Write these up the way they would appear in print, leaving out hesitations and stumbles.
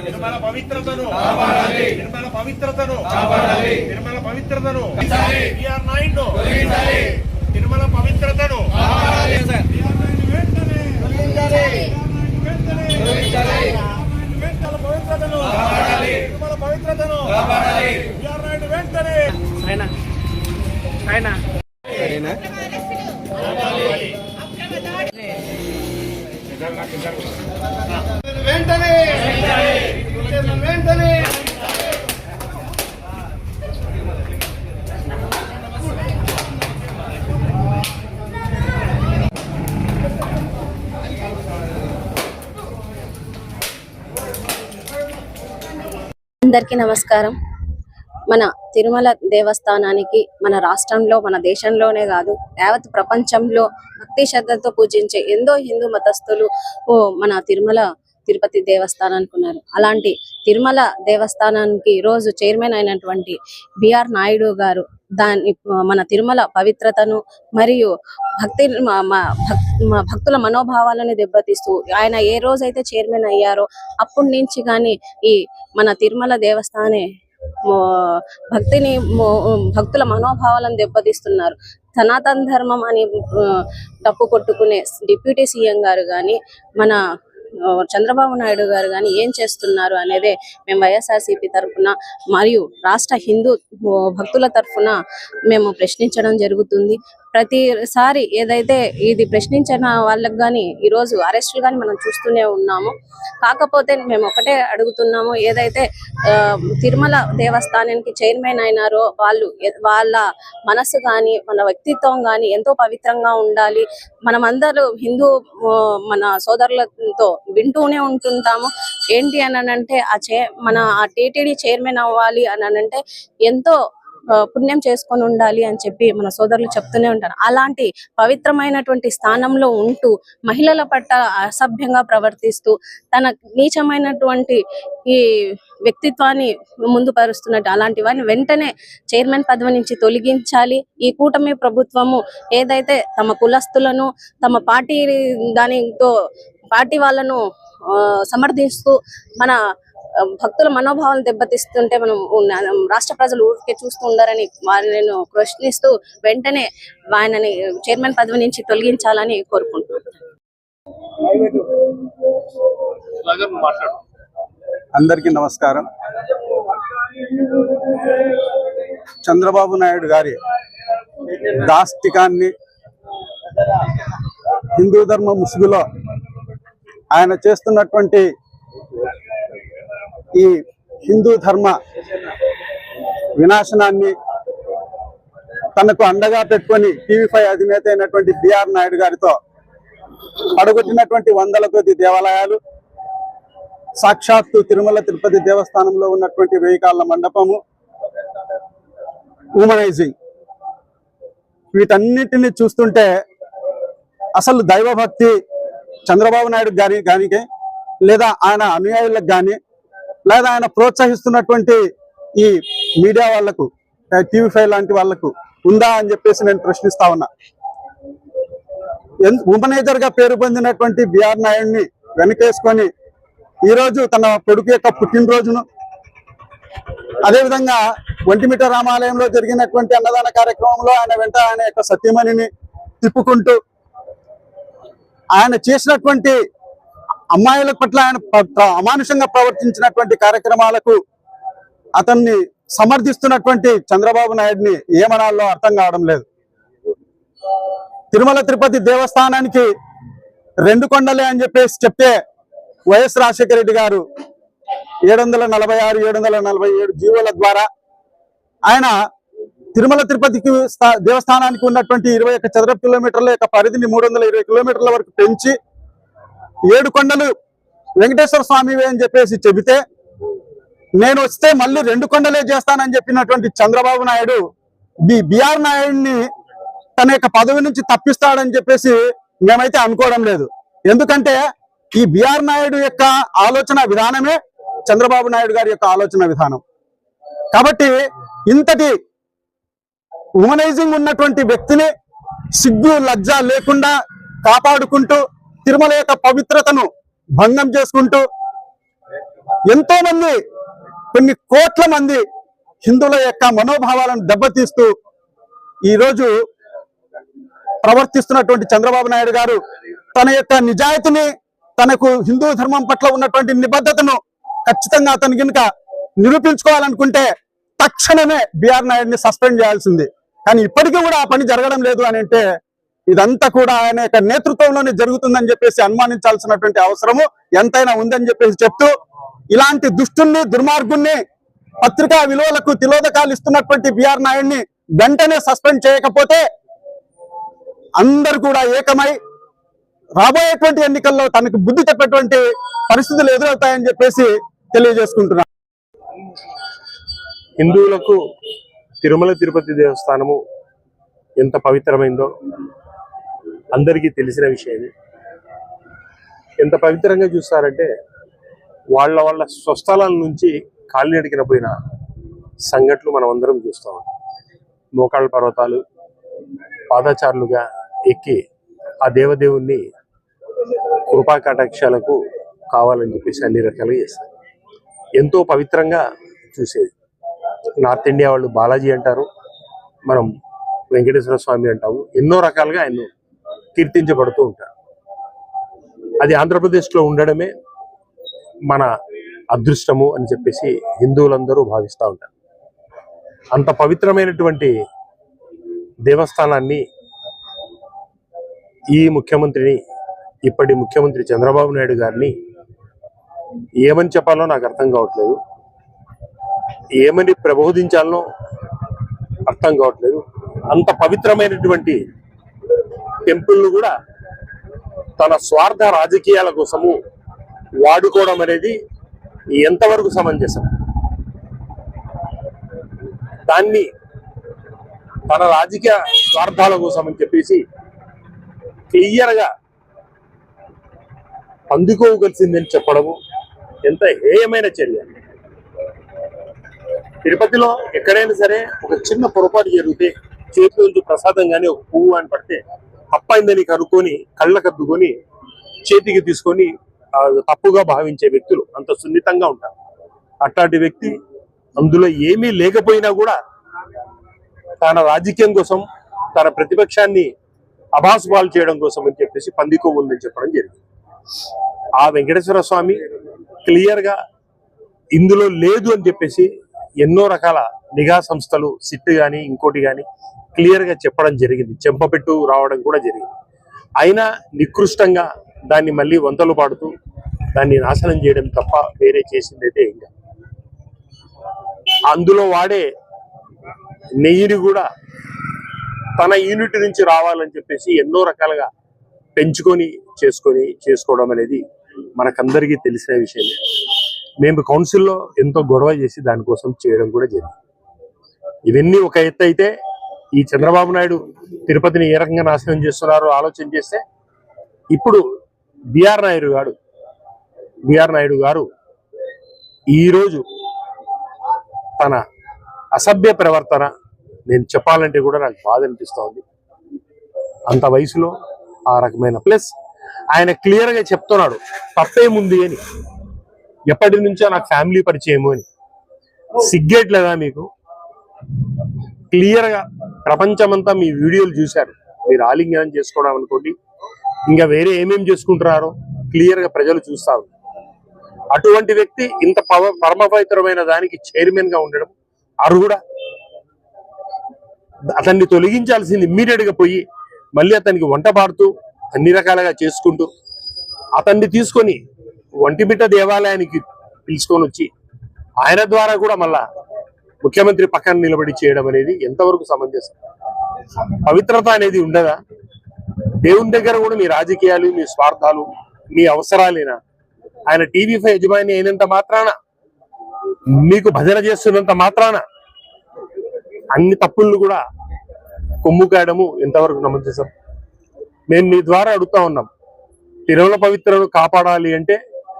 నిర్మల పవిత్రతను నిర్మల పవిత్రతను నిర్మల పవిత్రతను బిఆర్ నాయుడు నిర్మల పవిత్రతను నిర్మల పవిత్రతను బిఆర్ నాయుడు వెంటనే వెంటనే వెంటనే అందరికీ నమస్కారం. మన తిరుమల దేవస్థానానికి మన రాష్ట్రంలో మన దేశంలోనే కాదు యావత్ ప్రపంచంలో భక్తి శ్రద్ధలతో పూజించే ఎంతో హిందూ మతస్థులు మన తిరుపతి దేవస్థానానికి ఉన్నారు. అలాంటి తిరుమల దేవస్థానానికి రోజు చైర్మన్ అయినటువంటి బిఆర్ నాయుడు గారు మన తిరుమల పవిత్రతను మరియు భక్తుల మనోభావాలను దెబ్బతీస్తూ ఆయన ఏ రోజైతే చైర్మన్ అయ్యారో అప్పటి నుంచి కానీ ఈ మన తిరుమల దేవస్థానే భక్తుల మనోభావాలను దెబ్బతీస్తున్నారు. సనాతన ధర్మం అని తప్పు కొట్టుకునే డిప్యూటీ సీఎం గారు కానీ మన చంద్రబాబు నాయుడు గారు కానీ ఏం చేస్తున్నారు అనేదే మేము వైఎస్ఆర్సీపీ తరఫున మరియు రాష్ట్ర హిందూ భక్తుల తరఫున మేము ప్రశ్నించడం జరుగుతుంది. ప్రతిసారి ఏదైతే ఇది ప్రశ్నించిన వాళ్ళకి కానీ ఈరోజు అరెస్టులు కానీ మనం చూస్తూనే ఉన్నాము. కాకపోతే మేము ఒకటే అడుగుతున్నాము, ఏదైతే తిరుమల దేవస్థానానికి చైర్మన్ అయినారో వాళ్ళ మనసు కానీ మన వ్యక్తిత్వం కానీ ఎంతో పవిత్రంగా ఉండాలి. మనమందరూ హిందూ మన సోదరులతో వింటూనే ఉంటుంటాము. ఏంటి అని అంటే మన టీటీడీ చైర్మన్ అవ్వాలి అని అంటే ఎంతో పుణ్యం చేసుకొని ఉండాలి అని చెప్పి మన సోదరులు చెప్తూనే ఉంటారు. అలాంటి పవిత్రమైనటువంటి స్థానంలో ఉంటూ మహిళల పట్ల అసభ్యంగా ప్రవర్తిస్తూ తన నీచమైనటువంటి ఈ వ్యక్తిత్వాన్ని ముందుపరుస్తున్నట్టు అలాంటి వారిని వెంటనే చైర్మన్ పదవి నుంచి తొలగించాలి. ఈ కూటమి ప్రభుత్వము ఏదైతే తమ కులస్తులను తమ పార్టీ వాళ్ళను సమర్థిస్తూ మన భక్తుల మనోభావాలు దెబ్బతీస్తుంటే మనం రాష్ట్ర ప్రజలు ఊరికే చూస్తూ ఉండారని వారిని నేను ప్రశ్నిస్తూ వెంటనే ఆయనని చైర్మన్ పదవి నుంచి తొలగించాలని కోరుకుంటున్నాను. అందరికీ నమస్కారం. చంద్రబాబు నాయుడు గారి దాష్టికాన్ని హిందూ ధర్మ ముసుగులో ఆయన చేస్తున్నటువంటి ఈ హిందూ ధర్మ వినాశనాన్ని తనకు అండగా పెట్టుకొని టీవీ5 అధినేత అయినటువంటి బిఆర్ నాయుడు గారితో పడగొట్టినటువంటి వందల కొద్ది దేవాలయాలు, సాక్షాత్తు తిరుమల తిరుపతి దేవస్థానంలో ఉన్నటువంటి 1000 కాళ్ళ మండపము, హ్యూమనైజింగ్, వీటన్నిటిని చూస్తుంటే అసలు దైవభక్తి చంద్రబాబు నాయుడు గారికి లేదా ఆయన అనుయాయులకు కానీ లేదా ఆయన ప్రోత్సహిస్తున్నటువంటి ఈ మీడియా వాళ్లకు టీవీ5 లాంటి వాళ్లకు ఉందా అని చెప్పేసి నేను ప్రశ్నిస్తా ఉన్నా. ఉమనేజర్ గా పేరు పొందినటువంటి బిఆర్ నాయుడిని వెనకేసుకొని ఈరోజు తన కొడుకు యొక్క పుట్టినరోజును, అదేవిధంగా ఒంటిమిట్ట రామాలయంలో జరిగినటువంటి అన్నదాన కార్యక్రమంలో ఆయన యొక్క సతీమణిని తిప్పుకుంటూ ఆయన చేసినటువంటి అమ్మాయిల పట్ల ఆయన అమానుషంగా ప్రవర్తించినటువంటి కార్యక్రమాలకు అతన్ని సమర్థిస్తున్నటువంటి చంద్రబాబు నాయుడిని ఏమనాలో అర్థం కావడం లేదు. తిరుమల తిరుపతి దేవస్థానానికి 2 కొండలే అని చెప్పేసి చెప్తే వైఎస్ రాజశేఖర రెడ్డి గారు 746, 747 జీవోల ద్వారా ఆయన తిరుమల తిరుపతికి దేవస్థానానికి ఉన్నటువంటి 21 చదరపు కిలోమీటర్ల యొక్క పరిధిని 320 కిలోమీటర్ల వరకు పెంచి 7 కొండలు వెంకటేశ్వర స్వామివే అని చెప్పేసి చెబితే నేను వస్తే మళ్ళీ 2 కొండలే చేస్తానని చెప్పినటువంటి చంద్రబాబు నాయుడు బిఆర్ నాయుడిని తన యొక్క పదవి నుంచి తప్పిస్తాడని చెప్పేసి మేమైతే అనుకోవడం లేదు. ఎందుకంటే ఈ బిఆర్ నాయుడు యొక్క ఆలోచన విధానమే చంద్రబాబు నాయుడు గారి యొక్క ఆలోచన విధానం. కాబట్టి ఇంతటి హ్యూమనైజింగ్ ఉన్నటువంటి వ్యక్తిని సిగ్గు లజ్జ లేకుండా కాపాడుకుంటూ తిరుమల యొక్క పవిత్రతను భంగం చేసుకుంటూ ఎంతో మంది, కొన్ని కోట్ల మంది హిందువుల యొక్క మనోభావాలను దెబ్బతీస్తూ ఈరోజు ప్రవర్తిస్తున్నటువంటి చంద్రబాబు నాయుడు గారు తన యొక్క నిజాయితీని, తనకు హిందూ ధర్మం పట్ల ఉన్నటువంటి నిబద్ధతను ఖచ్చితంగా అతను కనుక నిరూపించుకోవాలనుకుంటే తక్షణమే బిఆర్ నాయుడిని సస్పెండ్ చేయాల్సింది. కానీ ఇప్పటికీ కూడా ఆ పని జరగడం లేదు అని అంటే ఇదంతా కూడా ఆయన యొక్క నేతృత్వంలోనే జరుగుతుందని చెప్పేసి అనుమానించాల్సినటువంటి అవసరము ఎంతైనా ఉందని చెప్పేసి చెప్తూ, ఇలాంటి దుష్టుల్ని, దుర్మార్గుల్ని, పత్రికా విలువలకు తిలోదకాలు ఇస్తున్నటువంటి బిఆర్ నాయుడిని వెంటనే సస్పెండ్ చేయకపోతే అందరూ కూడా ఏకమై రాబోయేటువంటి ఎన్నికల్లో తనకు బుద్ధి చెప్పేటువంటి పరిస్థితులు ఎదురవుతాయని చెప్పేసి తెలియజేసుకుంటున్నాను. హిందువులకు తిరుమల తిరుపతి దేవస్థానము ఎంత పవిత్రమైందో అందరికీ తెలిసిన విషయమే. ఎంత పవిత్రంగా చూస్తారంటే వాళ్ళ స్వస్థలాల నుంచి కాలినడికిన పోయిన సంఘటనలు మనం అందరం చూస్తాం. మోకాళ్ళ పర్వతాలు పాదచారులుగా ఎక్కి ఆ దేవదేవుణ్ణి కృపా కటాక్షాలకు కావాలని చెప్పేసి అన్ని రకాలుగా చేస్తారు. ఎంతో పవిత్రంగా చూసేది. నార్త్ ఇండియా వాళ్ళు బాలాజీ అంటారు, మనం వెంకటేశ్వర స్వామి అంటాము. ఎన్నో రకాలుగా ఆయన కీర్తించబడుతూ ఉంటారు. అది ఆంధ్రప్రదేశ్లో ఉండడమే మన అదృష్టము అని చెప్పేసి హిందువులందరూ భావిస్తూ ఉంటారు. అంత పవిత్రమైనటువంటి దేవస్థానాన్ని ఈ ముఖ్యమంత్రిని, ఇప్పటి ముఖ్యమంత్రి చంద్రబాబు నాయుడు గారిని ఏమని చెప్పాలో నాకు అర్థం కావట్లేదు, ఏమని ప్రబోధించాలనో అర్థం కావట్లేదు. అంత పవిత్రమైనటువంటి టెంపుల్ను కూడా తన స్వార్థ రాజకీయాల కోసము వాడుకోవడం అనేది ఎంతవరకు సమంజసం? దాన్ని తన రాజకీయ స్వార్థాల కోసం అని చెప్పేసి క్లియర్గా అందుకోగలిసిందని చెప్పడము ఎంత హేయమైన చర్య. తిరుపతిలో ఎక్కడైనా సరే ఒక చిన్న పొరపాటు జరిగితే చేతి నుంచి ప్రసాదం కానీ ఒక పువ్వు అని పడితే తప్పైందని కనుక్కొని కళ్ళకద్దుకొని చేతికి తీసుకొని తప్పుగా భావించే వ్యక్తులు అంత సున్నితంగా ఉంటారు. అట్లాంటి వ్యక్తి అందులో ఏమీ లేకపోయినా కూడా తన రాజకీయం కోసం, తన ప్రతిపక్షాన్ని అభాసుపాలు చేయడం కోసం అని చెప్పేసి పందికో ఉందని చెప్పడం జరిగింది. ఆ వెంకటేశ్వర స్వామి క్లియర్ గా ఇందులో లేదు అని చెప్పేసి ఎన్నో రకాల నిఘా సంస్థలు, సిట్ గాని ఇంకోటి గాని క్లియర్ గా చెప్పడం జరిగింది. చెంపపెట్టు రావడం కూడా జరిగింది. అయినా నికృష్టంగా దాన్ని మళ్ళీ వంతలు పాడుతూ దాన్ని నాశనం చేయడం తప్ప వేరే చేసిందైతే ఇంకా. అందులో వాడే నెయ్యిని కూడా తన యూనిట్ నుంచి రావాలని చెప్పేసి ఎన్నో రకాలుగా పెంచుకొని చేసుకోవడం అనేది మనకందరికీ తెలిసిన విషయమే. మేము కౌన్సిల్లో ఎంతో గొడవ చేసి దానికోసం చేయడం కూడా జరిగింది. ఇవన్నీ ఒక ఎత్తు అయితే, ఈ చంద్రబాబు నాయుడు తిరుపతిని ఏ రకంగా నాశనం చేస్తున్నారో ఆలోచన చేస్తే, ఇప్పుడు బిఆర్ నాయుడు గారు ఈరోజు తన అసభ్య ప్రవర్తన, నేను చెప్పాలంటే కూడా నాకు బాధ అనిపిస్తూ ఉంది. అంత వయసులో ఆ రకమైన ప్లస్ ఆయన క్లియర్ గా చెప్తున్నాడు తప్పేముంది అని. ఎప్పటి నుంచో నాకు ఫ్యామిలీ పరిచయము అని. సిగ్గేట్లేదా మీకు? క్లియర్ గా ప్రపంచమంతా మీ వీడియోలు చూశారు. మీరు ఆలింగనం చేసుకోవడం అనుకోండి, ఇంకా వేరే ఏమేమి చేసుకుంటున్నారో క్లియర్ గా ప్రజలు చూస్తారు. అటువంటి వ్యక్తి ఇంత పరమ పవిత్రమైన దానికి చైర్మన్ గా ఉండడం అర్హుడా? అతన్ని తొలగించాల్సింది ఇమ్మీడియట్ గా పోయి మళ్ళీ అతనికి వంట పాడుతూ అన్ని రకాలుగా చేసుకుంటూ అతన్ని తీసుకొని ఒంటిమిట్ట దేవాలయానికి పిలుచుకొని వచ్చి ఆయన ద్వారా కూడా మళ్ళా ముఖ్యమంత్రి పక్కన నిలబడి చేయడం అనేది ఎంతవరకు సమంజసం? పవిత్రత అనేది ఉండదా? దేవుని దగ్గర కూడా మీ రాజకీయాలు, మీ స్వార్థాలు, మీ అవసరాలేనా? ఆయన టీవీ5 యజమాని అయినంత మాత్రాన, మీకు భజన చేస్తున్నంత మాత్రాన అన్ని తప్పులను కూడా కొమ్ము కాయడము ఎంతవరకు సమంజసం? మేము మీ ద్వారా అడుగుతా ఉన్నాం, తిరుమల పవిత్రను కాపాడాలి అంటే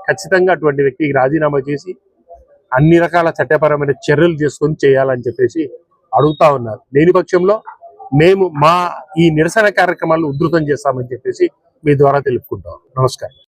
ఖచ్చితంగా అటువంటి వ్యక్తికి రాజీనామా చేసి అన్ని రకాల చట్టపరమైన చర్యలు చేసుకొని చేయాలని చెప్పేసి అడుగుతా ఉన్నారు. లేని పక్షంలో మేము మా ఈ నిరసన కార్యక్రమాలను ఉధృతం చేస్తామని చెప్పేసి మీ ద్వారా తెలుపుకుంటాం. నమస్కారం.